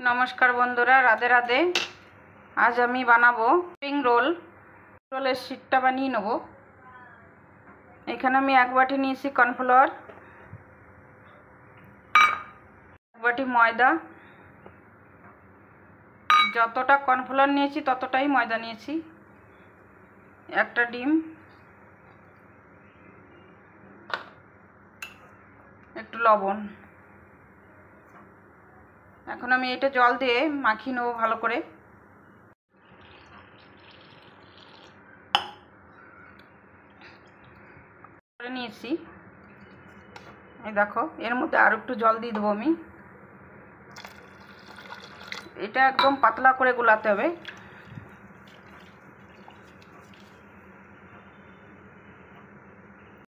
নমস্কার বন্ধুরা, রাধে রাধে। আজ আমি বানাবো স্প্রিং রোলের শিটটা বানিয়ে নেব। এখানে আমি 1 বাটি নিয়েছি কর্নফ্লাওয়ার, 1 বাটি ময়দা, যতটা কর্নফ্লাওয়ার নিয়েছি ততটাই ময়দা নিয়েছি, একটা ডিম, একটু লবণ। এখন আমি এটা জল দিয়ে মাখিয়ে নেবো ভালো করে। নিয়েছি, এই দেখো, এর মধ্যে আর একটু জল দিয়ে দেবো আমি। এটা একদম পাতলা করে গোলাতে হবে।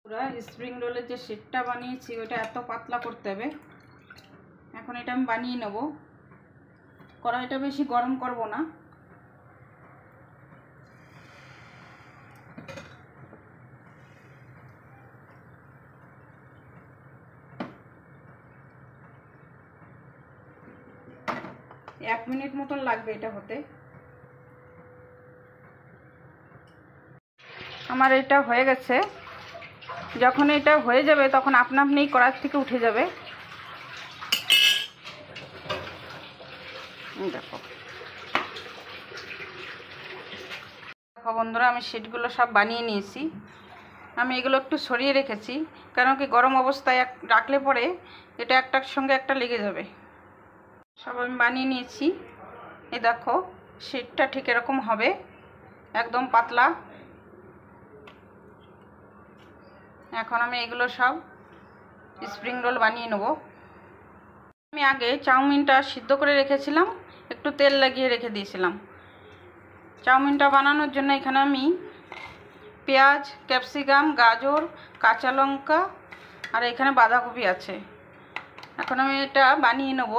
পুরো স্প্রিং রোলের যে শিটটা বানিয়েছি ওটা এত পাতলা করতে হবে। এখন এটা আমি বানিয়ে নেব। কড়াইটা বেশি গরম করব না। এক মিনিট মতন লাগবে এটা হতে। আমার এটা হয়ে গেছে। যখন এটা হয়ে যাবে তখন আপনা আপনি কড়াই থেকে উঠে যাবে। দেখো বন্ধুরা, আমি শিটগুলো সব বানিয়ে নিয়েছি। আমি এগুলো একটু সরিয়ে রেখেছি, কারণ কি গরম অবস্থায় রাখলে পরে এটা একটার সঙ্গে একটা লেগে যাবে। সব আমি বানিয়ে নিয়েছি। এই দেখো, শিটটা ঠিক এরকম হবে, একদম পাতলা। এখন আমি এগুলো সব স্প্রিং রোল বানিয়ে নেব। আমি আগে চাউমিনটা সিদ্ধ করে রেখেছিলাম, একটু তেল লাগিয়ে রেখে দিয়েছিলাম। চাউমিনটা বানানোর জন্য এখানে আমি পেঁয়াজ, ক্যাপসিকাম, গাজর, কাঁচা লঙ্কা আর এখানে বাঁধাকপি আছে। এখন আমি এটা বানিয়ে নেব।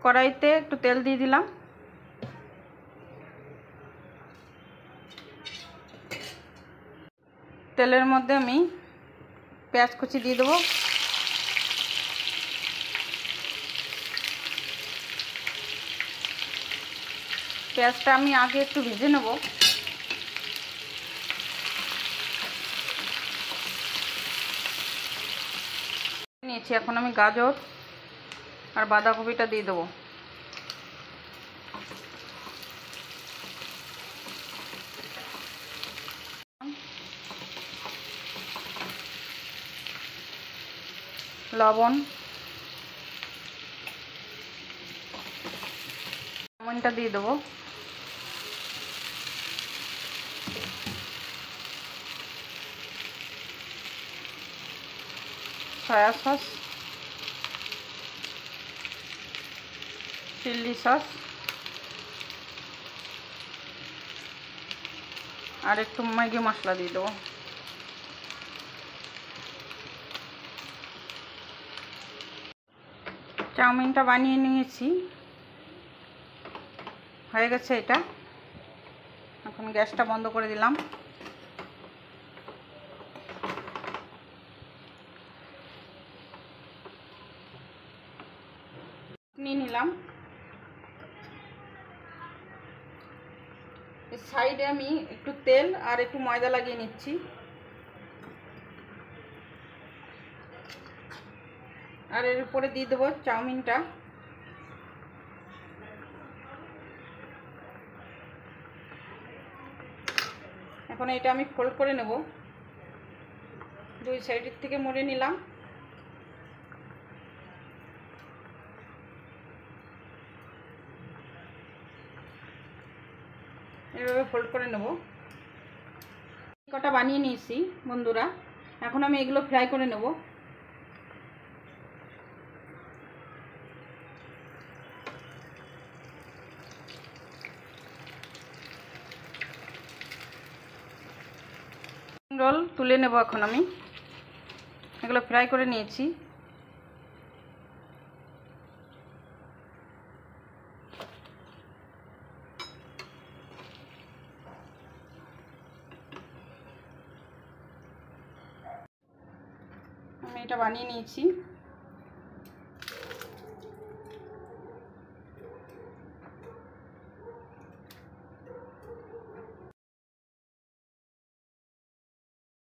কড়াইতে একটু তেল দিয়ে দিলাম। তেলের মধ্যে আমি পেঁয়াজ কুচি দিয়ে দেবো। পেঁয়াজটা আমি আগে একটু ভেজে নেব। নিয়েছি, এখন আমি গাজর আর বাঁধাকপিটা দিয়ে দেবো। লবণ, লবণটা দিয়ে দেবো। সয়া সস, চিলি সস আর একটু ম্যাগি মশলা দিয়ে দেবো। চাউমিনটা বানিয়ে নিয়েছি, হয়ে গেছে এটা। এখন গ্যাসটা বন্ধ করে দিলাম। নিয়ে নিলাম। এর সাইডে আমি একটু তেল আর একটু ময়দা লাগিয়ে নিচ্ছি। আর এর উপরে দিয়ে দেবো চাউমিনটা। এখন এটা আমি ফোল্ড করে নেব। দুই সাইডের থেকে মুড়ে নিলাম। এভাবে ফোল্ড করে নেব। কটা বানিয়ে নিয়েছি বন্ধুরা। এখন আমি এগুলো ফ্রাই করে নেব। রোল তুলে নেব। এখন আমি এগুলো ফ্রাই করে নিয়েছি। আমি এটা বানিয়ে নিয়েছি।